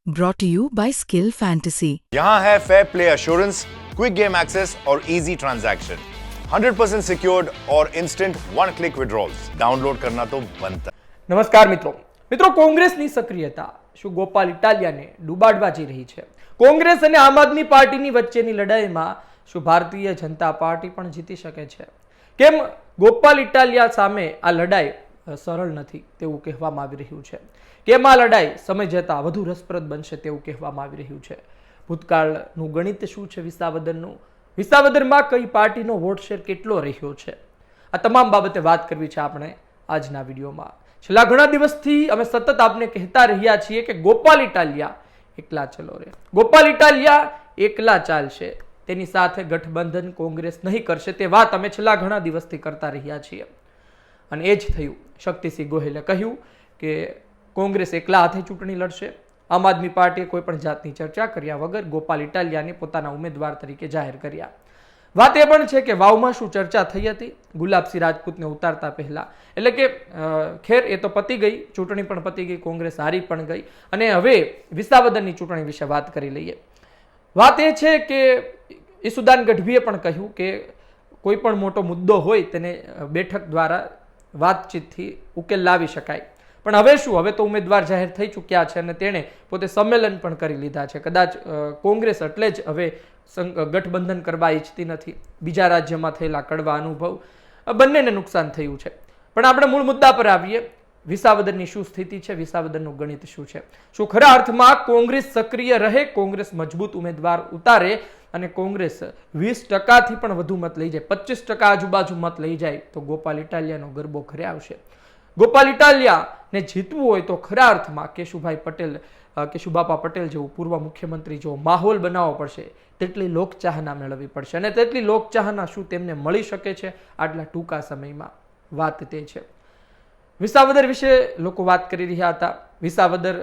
brought to you by Skill Fantasy. यहाँ है fair play assurance, quick game access और easy transaction, 100% secured और instant one click withdrawals. Download करना तो बनता। નમસ્કાર મિત્રો કોંગ્રેસની સક્રિયતા શું ગોપાલ ઇટાલિયાને ડૂબાડવા જઈ રહી છે? કોંગ્રેસ અને આમ આદમી પાર્ટીની વચ્ચેની લડાઈમાં શું ભારતીય જનતા પાર્ટી પણ જીતી શકે છે? કેમ ગોપાલ ઇટાલિયા સામે આ લડાઈ સરળ નથી તેવું કહેવામાં આવી રહ્યું છે? કેમ આ લડાઈ સમય જતાં વધુ રસપ્રદ બનશે તેવું કહેવામાં આવી રહ્યું છે? ભૂતકાળનું ગણિત શું છે વિસાવદરનું? વિસાવદરમાં કઈ પાર્ટીનો વોટ શેર કેટલો રહ્યો છે? આ તમામ બાબતે વાત કરવી છે આપણે આજના વિડીયોમાં। છેલ્લા ઘણા દિવસથી અમે સતત આપને કહેતા રહ્યા છીએ કે ગોપાલ ઇટાલિયા એકલા ચલો રે, ગોપાલ ઇટાલિયા એકલા ચાલશે, તેની સાથે ગઠબંધન કોંગ્રેસ નહીં કરશે, તે વાત અમે છેલ્લા ઘણા દિવસથી કરતા રહ્યા છીએ અને એ જ થયું। શક્તિસિંહ ગોહિલે કહ્યું કે કોંગ્રેસ એકલા હાથે ચૂંટણી લડશે। આમ આદમી પાર્ટીએ કોઈ પણ જાતની ચર્ચા કર્યા વગર ગોપાલ ઇટાલિયાને પોતાના ઉમેદવાર તરીકે જાહેર કર્યા। વાત એ પણ છે કે વાવમાં શું ચર્ચા થઈ હતી ગુલાબસિંહ રાજપૂતને ઉતારતા પહેલા, એટલે કે ખેર એ તો પતી ગઈ, ચૂંટણી પણ પતી ગઈ, કોંગ્રેસ હારી પણ ગઈ અને હવે વિસાવદરની ચૂંટણી વિશે વાત કરી લઈએ। વાત એ છે કે ઈસુદાન ગઢવીએ પણ કહ્યું કે કોઈ પણ મોટો મુદ્દો હોય તેને બેઠક દ્વારા વાતચીતથી ઉકેલ લાવી શકાય, પણ હવે શું, હવે તો ઉમેદવાર જાહેર થઈ ચૂક્યા છે અને તેણે પોતે સંમેલન પણ કરી લીધા છે। કદાચ કોંગ્રેસ એટલે જ હવે ગઠબંધન કરવા ઈચ્છતી નથી। બીજા રાજ્યમાં થયેલા કડવા અનુભવ બંનેને નુકસાન થયું છે। પણ આપણે મૂળ મુદ્દા પર આવીએ, વિસાવદરની શું સ્થિતિ છે, વિસાવદરનું ગણિત શું છે? શું ખરા અર્થમાં કોંગ્રેસ સક્રિય રહે, કોંગ્રેસ મજબૂત ઉમેદવાર ઉતારે અને કોંગ્રેસ 20%થી પણ વધુ મત લઈ જાય, 25% આજુબાજુ મત લઈ જાય તો ગોપાલ ઇટાલિયાનો ગરબો ઘરે આવશે? ગોપાલ ઇટાલિયાને જીતવું હોય તો ખરા અર્થમાં કેશુબાપા પટેલ જેવું પૂર્વ મુખ્યમંત્રી જેવો માહોલ બનાવવો પડશે, તેટલી લોકચાહના મેળવવી પડશે અને તેટલી લોકચાહના શું તેમને મળી શકે છે આટલા ટૂંકા સમયમાં? વાત તે છે। વિસાવદર વિશે લોકો વાત કરી રહ્યા હતા। વિસાવદર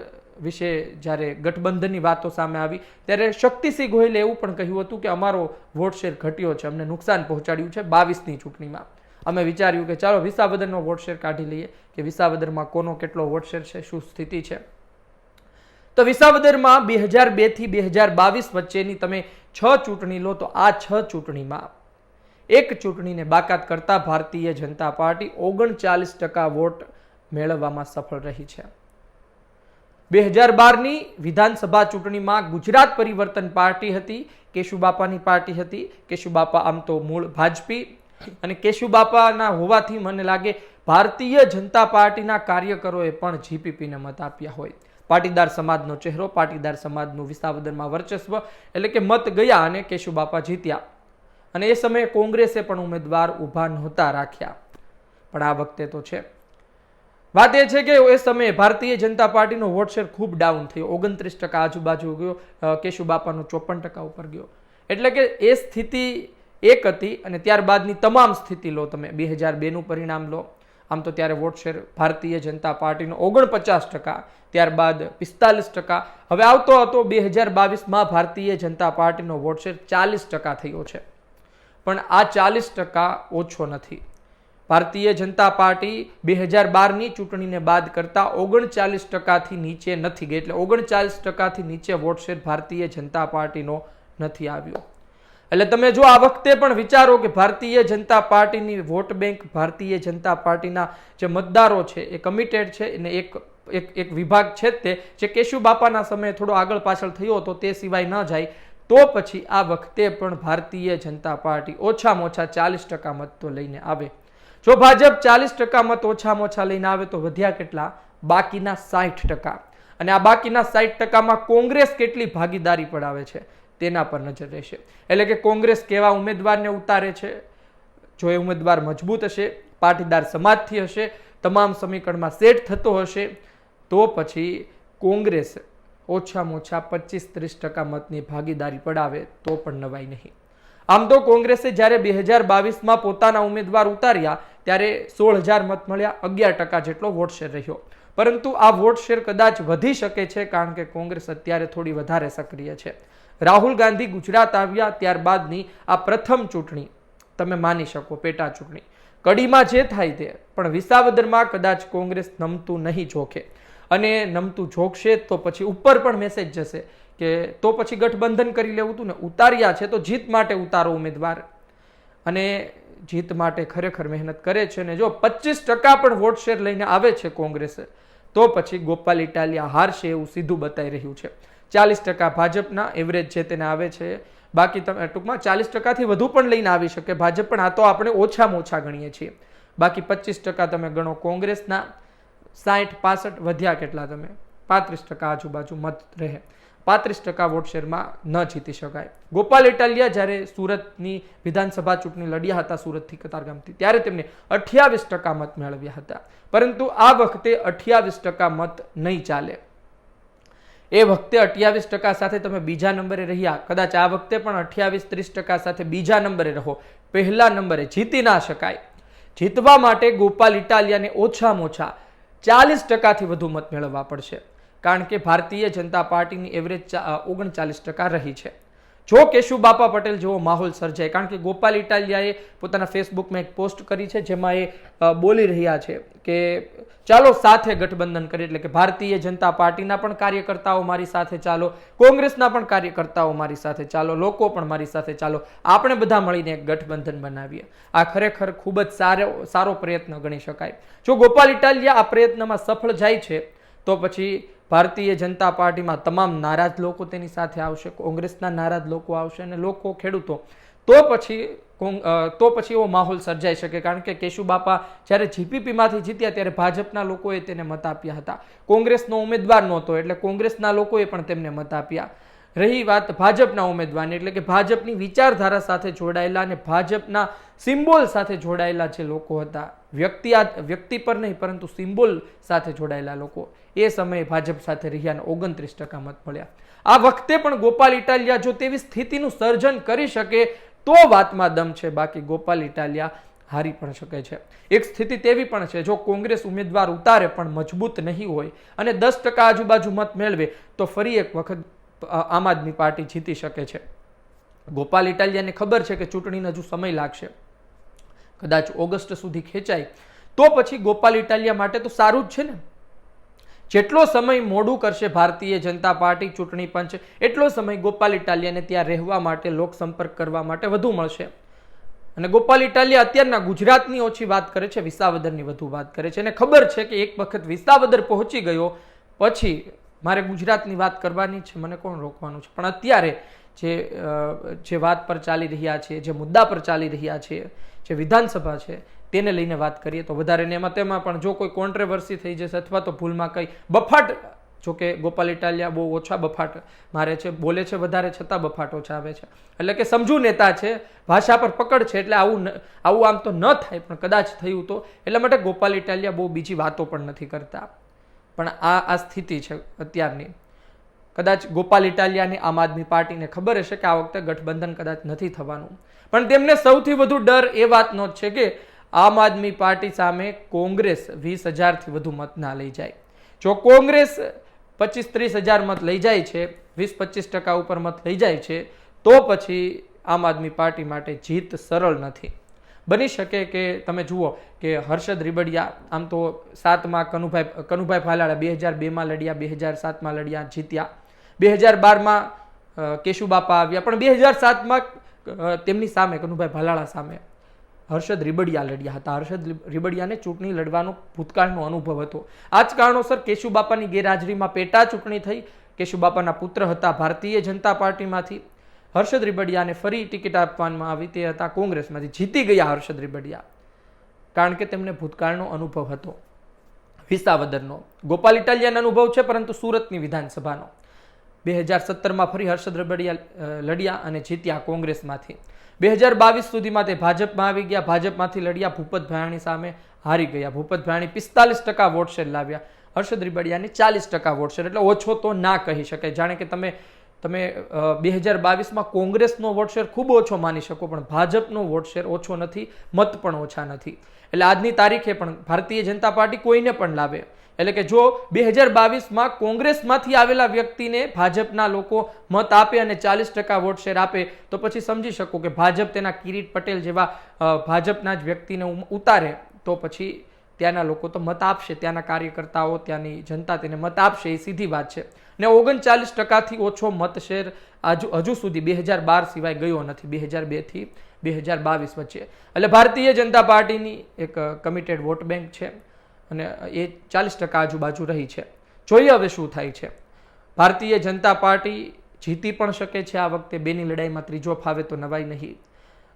વિશે જ્યારે ગઠબંધનની વાતો સામે આવી ત્યારે શક્તિસિંહ ગોહિલે એવું પણ કહ્યું હતું કે અમારો વોટ શેર ઘટ્યો છે, અમને નુકસાન પહોંચાડ્યું છે 22ની ચૂંટણીમાં। અમે વિચાર્યું કે ચાલો વિસાવદરનો વોટ શેર કાઢી લઈએ કે વિસાવદરમાં કોનો કેટલો વોટ શેર છે, શું સ્થિતિ છે। તો વિસાવદરમાં 2002થી 2022 વચ્ચેની તમે 6 ચૂંટણી લો તો આ 6 ચૂંટણીમાં એક ચૂંટણીને બાકાત કરતા ભારતીય જનતા પાર્ટી 39% વોટ મેળવવામાં સફળ રહી છે। 2012ની વિધાનસભા ચૂંટણીમાં ગુજરાત પરિવર્તન પાર્ટી હતી, કેશુબાપાની પાર્ટી હતી। કેશુબાપા આમ તો મૂળ ભાજપી અને કેશુબાપાના હોવાથી મને લાગે ભારતીય જનતા પાર્ટીના કાર્યકરોએ પણ જીપીપીને મત આપ્યા હોય। પાટીદાર સમાજનો ચહેરો, પાટીદાર સમાજનું વિસાવદરમાં વર્ચસ્વ, એટલે કે મત ગયા અને કેશુબાપા જીત્યા અને એ સમયે કોંગ્રેસે પણ ઉમેદવાર ઊભા નહોતા રાખ્યા। પણ આ વખતે તો છે। વાત એ છે કે એ સમયે ભારતીય જનતા પાર્ટીનો વોટ શેર ખૂબ ડાઉન થયો, 29% આજુબાજુ ગયો, કેશુબાપાનો 54% ઉપર ગયો, એટલે કે એ સ્થિતિ એક હતી। અને ત્યારબાદની તમામ સ્થિતિ લો તમે, 2002નું પરિણામ લો, આમ તો ત્યારે વોટ શેર ભારતીય જનતા પાર્ટીનો 49%, ત્યારબાદ 45%, હવે આવતો હતો 2022માં ભારતીય જનતા પાર્ટીનો વોટ શેર 40% થયો છે। પણ આ 40% ઓછો નથી। ભારતીય જનતા પાર્ટી 2012ની ચૂંટણીને બાદ કરતા 39%થી નીચે નથી ગઈ, એટલે 39%થી નીચે વોટ શેર ભારતીય જનતા પાર્ટીનો નથી આવ્યો। એટલે તમે જો આ વખતે પણ વિચારો કે ભારતીય જનતા પાર્ટીની વોટ બેંક, ભારતીય જનતા પાર્ટીના જે મતદારો છે એ કમિટેડ છે અને એક વિભાગ છે તે જે કેશુબાપાના સમયે થોડો આગળ પાછળ થયો હતો તે સિવાય ન જાય, તો પછી આ વખતે પણ ભારતીય જનતા પાર્ટી ઓછામાં ઓછા 40% મત તો લઈને આવે। જો ભાજપ 40% મત ઓછામાં ઓછા લઈને આવે તો વધ્યા કેટલા? બાકીના 60%। અને આ બાકીના 60%માં કોંગ્રેસ કેટલી ભાગીદારી પડાવે છે તેના પર નજર રહેશે। એટલે કે કોંગ્રેસ કેવા ઉમેદવારને ઉતારે છે, જો એ ઉમેદવાર મજબૂત હશે, પાટીદાર સમાજથી હશે, તમામ સમીકરણમાં સેટ થતો હશે, તો પછી કોંગ્રેસ ઓછામાં ઓછા 25-30% મતની ભાગીદારી પડાવે તો પણ નવાઈ નહીં। આમ તો કોંગ્રેસે જ્યારે 2022માં પોતાના ઉમેદવાર ઉતાર્યા ત્યારે 16,000 મત મળ્યા, 11% જેટલો વોટ શેર રહ્યો, પરંતુ આ વોટ શેર કદાચ વધી શકે છે કારણ કે કોંગ્રેસ અત્યારે થોડી વધારે સક્રિય છે। રાહુલ ગાંધી ગુજરાત આવ્યા ત્યારબાદની આ પ્રથમ ચૂંટણી તમે માની શકો, પેટા ચૂંટણી, કડીમાં જે થાય તે, પણ વિસાવદરમાં કદાચ કોંગ્રેસ નમતું નહીં જોખે। અને નમતું જોગશે તો પછી ઉપર પણ મેસેજ જશે કે તો પછી ગઠબંધન કરી લેવું હતું ને, ઉતાર્યા છે તો જીત માટે ઉતારો ઉમેદવાર, અને જીત માટે ખરેખર મહેનત કરે છે. અને જો 25% પણ વોટ શેર લઈને આવે છે કોંગ્રેસ, તો પછી ગોપાલ ઇટાલિયા હારશે એવું સીધું બતાવી રહ્યું છે. 40% ભાજપના એવરેજ છે તેને આવે છે, બાકી તમે ટૂંકમાં 40%થી વધુ પણ લઈને આવી શકે ભાજપ, પણ આ તો આપણે ઓછામાં ઓછા ગણીએ છીએ. બાકી 25% તમે ગણો કોંગ્રેસના, 60-65 વધ્યા કેટલા તમે 35% આજુબાજુ મત રહે. 35% વોટ શેરમાં ન જીતી શકાય. ગોપાલ ઇટાલિયા જ્યારે સુરતની વિધાનસભા ચૂંટણી લડ્યા હતા સુરતથી કતારગામથી, ત્યારે તેમને 28% મત મેળવ્યા હતા. પરંતુ આ વખતે 28% મત નહીં ચાલે. એ વખતે 28% સાથે તમે બીજા નંબરે રહ્યા, કદાચ આ વખતે પણ 28-30% સાથે બીજા નંબરે રહો, પહેલા નંબરે જીતી ના શકાય. જીતવા માટે ગોપાલ ઇટાલિયાને ઓછામાં ઓછા 40%થી વધુ મત મેળવવા પડશે, કારણ કે ભારતીય જનતા પાર્ટીની એવરેજ 39% રહી છે. જો કેશુબાપા પટેલ જેવો માહોલ સર્જાય, કારણ કે ગોપાલ ઇટાલિયાએ પોતાના ફેસબુકમાં એક પોસ્ટ કરી છે જેમાં એ બોલી રહ્યા છે કે ચાલો સાથે ગઠબંધન કરીએ, એટલે કે ભારતીય જનતા પાર્ટીના પણ કાર્યકર્તાઓ મારી સાથે ચાલો, કોંગ્રેસના પણ કાર્યકર્તાઓ મારી સાથે ચાલો, લોકો પણ મારી સાથે ચાલો, આપણે બધા મળીને એક ગઠબંધન બનાવીએ. આ ખરેખર ખૂબ જ સારો પ્રયત્ન ગણી શકાય. જો ગોપાલ ઇટાલિયા આ પ્રયત્નમાં સફળ જાય છે તો પછી ભારતીય જનતા પાર્ટીમાં તમામ નારાજ લોકો તેની સાથે આવશે, કોંગ્રેસના નારાજ લોકો આવશે, અને લોકો ખેડૂતો, તો પછી એવો માહોલ સર્જાઈ શકે. કારણ કે કેશુબાપા જ્યારે જીપીપીમાંથી જીત્યા ત્યારે ભાજપના લોકોએ તેને મત આપ્યા હતા, કોંગ્રેસનો ઉમેદવાર નહોતો એટલે કોંગ્રેસના લોકોએ પણ તેમને મત આપ્યા. રહી વાત ભાજપના ઉમેદવારની, એટલે કે ભાજપની વિચારધારા સાથે જોડાયેલા અને ભાજપના સિમ્બોલ સાથે જોડાયેલા જે લોકો હતા, વ્યક્તિ પર નહીં પરંતુ સિમ્બોલ સાથે જોડાયેલા લોકો, એ સમયે ભાજપ સાથે રહ્યા 29% મત મળ્યા. આ વખતે પણ ગોપાલ ઇટાલિયા જો તેવી સ્થિતિનું સર્જન કરી શકે તો વાતમાં દમ છે, બાકી ગોપાલ ઇટાલિયા હારી પણ શકે છે. એક સ્થિતિ તેવી પણ છે, જો કોંગ્રેસ ઉમેદવાર ઉતારે પણ મજબૂત નહીં હોય અને 10% આજુબાજુ મત મેળવે તો ફરી એક વખત આમ આદમી પાર્ટી જીતી શકે છે. ગોપાલ ઇટાલિયાને ખબર છે કે ચૂંટણીનો હજુ સમય લાગશે, કદાચ ઓગસ્ટ સુધી ખેંચાય તો પછી ગોપાલ ઇટાલિયા માટે તો સારું જ છે ને. જેટલો સમય મોડું કરશે ભારતીય જનતા પાર્ટી, ચૂંટણી પંચ, એટલો સમય ગોપાલ ઇટાલિયાને ત્યાં રહેવા માટે, લોક સંપર્ક કરવા માટે વધુ મળશે. અને ગોપાલ ઇટાલિયા અત્યારના ગુજરાતની ઓછી વાત કરે છે, વિસાવદરની વધુ વાત કરે છે, અને ખબર છે કે એક વખત વિસાવદર પહોંચી ગયો પછી મારે ગુજરાતની વાત કરવાની છે, મને કોણ રોકવાનું છે. પણ અત્યારે જે વાત પર ચાલી રહ્યા છે, જે મુદ્દા પર ચાલી રહ્યા છે, જે વિધાનસભા છે, તેને લઈને વાત કરીએ તો વધારે ને તેમાં પણ જો કોઈ કોન્ટ્રોવર્સી થઈ જશે અથવા તો ભૂલમાં કંઈ બફાટ, જોકે ગોપાલ ઇટાલિયા બહુ ઓછા બફાટ મારે છે, બોલે છે વધારે છતાં બફાટ ઓછા આવે છે, એટલે કે સમજુ નેતા છે, ભાષા પર પકડ છે, એટલે આવું આમ તો ન થાય, પણ કદાચ થયું તો એટલા માટે ગોપાલ ઇટાલિયા બહુ બીજી વાતો પણ નથી કરતા. પણ આ સ્થિતિ છે અત્યારની. કદાચ ગોપાલ ઇટાલિયાની આમ આદમી પાર્ટીને ખબર હશે કે આ વખતે ગઠબંધન કદાચ નથી થવાનું, પણ તેમને સૌથી વધુ ડર એ વાતનો જ છે કે આમ આદમી પાર્ટી સામે કોંગ્રેસ 20,000થી વધુ મત ના લઈ જાય. જો કોંગ્રેસ 25-30 હજાર મત લઈ જાય છે, 20-25% ઉપર મત લઈ જાય છે, તો પછી આમ આદમી પાર્ટી માટે જીત સરળ નથી. બની શકે કે તમે જુઓ કે હર્ષદ રીબડિયા આમ તો 7માં કનુભાઈ ફાલાળા 2002માં લડ્યા, 2007માં લડ્યા, જીત્યા. 2012માં કેશુબાપા આવ્યા, પણ 2007માં તેમની સામે કનુભાઈ ભાલાળા સામે હર્ષદ રીબડિયા લડ્યા હતા. હર્ષદ રીબડિયાને ચૂંટણી લડવાનો ભૂતકાળનો અનુભવ હતો. આ જ કારણોસર કેશુબાપાની ગેરહાજરીમાં પેટા ચૂંટણી થઈ. કેશુબાપાના પુત્ર હતા ભારતીય જનતા પાર્ટીમાંથી, હર્ષદ રીબડિયાને ફરી ટિકિટ આપવામાં આવી, તે હતા કોંગ્રેસમાંથી. જીતી ગયા હર્ષદ રીબડિયા, કારણ કે તેમને ભૂતકાળનો અનુભવ હતો વિસાવદરનો. ગોપાલ ઇટાલિયાનો અનુભવ છે પરંતુ સુરતની વિધાનસભાનો. 2017માં ફરી હર્ષદ રીબડિયા લડ્યા અને જીત્યા કોંગ્રેસમાંથી. 2022 સુધીમાં તે ભાજપમાં આવી ગયા, ભાજપમાંથી લડ્યા, ભૂપત ભાયાણી સામે હારી ગયા. ભૂપત ભાયાણી 45% વોટ શેર લાવ્યા, હર્ષદ રીબડિયાને 40% વોટ શેર, એટલે ઓછો તો ના કહી શકાય. જાણે કે તમે 2022માં કોંગ્રેસનો વોટ શેર ખૂબ ઓછો માની શકો, પણ ભાજપનો વોટ શેર ઓછો નથી, મત પણ ઓછા નથી. એટલે આજની તારીખે પણ ભારતીય જનતા પાર્ટી કોઈને પણ લાવે, એટલે કે જો 2022માં કોંગ્રેસમાંથી આવેલા વ્યક્તિને ભાજપના લોકો મત આપે અને 40% વોટ શેર આપે, તો પછી સમજી શકો કે ભાજપ તેના કિરીટ પટેલ જેવા ભાજપના જ વ્યક્તિને ઉતારે તો પછી ત્યાંના લોકો તો મત આપશે, ત્યાંના કાર્યકર્તાઓ, ત્યાંની જનતા તેને મત આપશે, એ સીધી વાત છે. ને 39%થી ઓછો મત શેર હજુ સુધી 2012 સિવાય ગયો નથી, 2002 થી 2022 વચ્ચે. એટલે ભારતીય જનતા પાર્ટીની એક કમિટેડ વોટ બેંક છે અને એ 40% આજુબાજુ રહી છે. જોઈએ હવે શું થાય છે. ભારતીય જનતા પાર્ટી જીતી પણ શકે છે આ વખતે, બેની લડાઈમાં ત્રીજો ફાવે તો નવાઈ નહીં.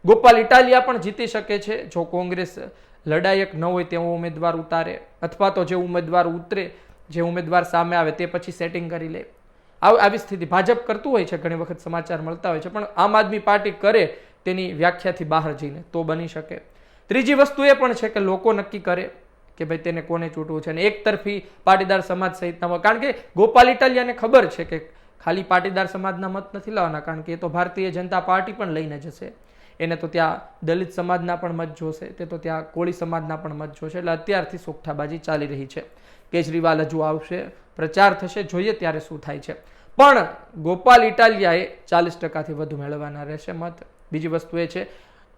ગોપાલ ઇટાલિયા પણ જીતી શકે છે જો કોંગ્રેસ લડાયક ન હોય તેવો ઉમેદવાર ઉતારે, અથવા તો જે ઉમેદવાર ઉતરે, જે ઉમેદવાર સામે આવે તે પછી સેટિંગ કરી લે. આવી સ્થિતિ ભાજપ કરતું હોય છે, ઘણી વખત સમાચાર મળતા હોય છે, પણ આમ આદમી પાર્ટી કરે તેની વ્યાખ્યાથી બહાર જઈને તો બની શકે. ત્રીજી વસ્તુ એ પણ છે કે લોકો નક્કી કરે કે ભાઈ તેને કોને ચૂંટવું છે, અને એક તરફી પાટીદાર સમાજ સહિતના, કારણ કે ગોપાલ ઇટાલિયાને ખબર છે કે ખાલી પાટીદાર સમાજના મત નથી લાવવાના, કારણ કે એ તો ભારતીય જનતા પાર્ટી પણ લઈને જશે. એને તો ત્યાં દલિત સમાજના પણ મત જોશે, તે તો ત્યાં કોળી સમાજના પણ મત જોશે. એટલે અત્યારથી સોગઠાબાજી ચાલી રહી છે. કેજરીવાલ હજુ આવશે, પ્રચાર થશે, જોઈએ ત્યારે શું થાય છે. પણ ગોપાલ ઇટાલિયાએ 40%થી વધુ મેળવવાના રહેશે મત. બીજી વસ્તુ એ છે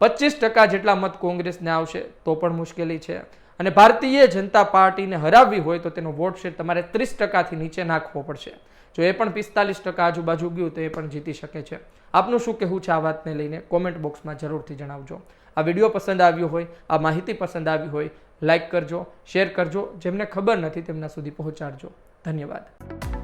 25% જેટલા મત કોંગ્રેસને આવશે તો પણ મુશ્કેલી છે. અને ભારતીય જનતા પાર્ટીને હરાવવી હોય તો તેનો વોટ શેર તમારે 30%થી નીચે નાખવો પડશે. જો એ પણ 45% આજુબાજુ ગયું તો એ પણ જીતી શકે છે. આપનું શું કહેવું છે આ વાતને લઈને કોમેન્ટ બોક્સમાં જરૂરથી જણાવજો. આ વિડીયો પસંદ આવ્યો હોય, આ માહિતી પસંદ આવી હોય, લાઈક કરજો, શેર કરજો, જેમને ખબર નથી તેમના સુધી પહોંચાડજો. ધન્યવાદ.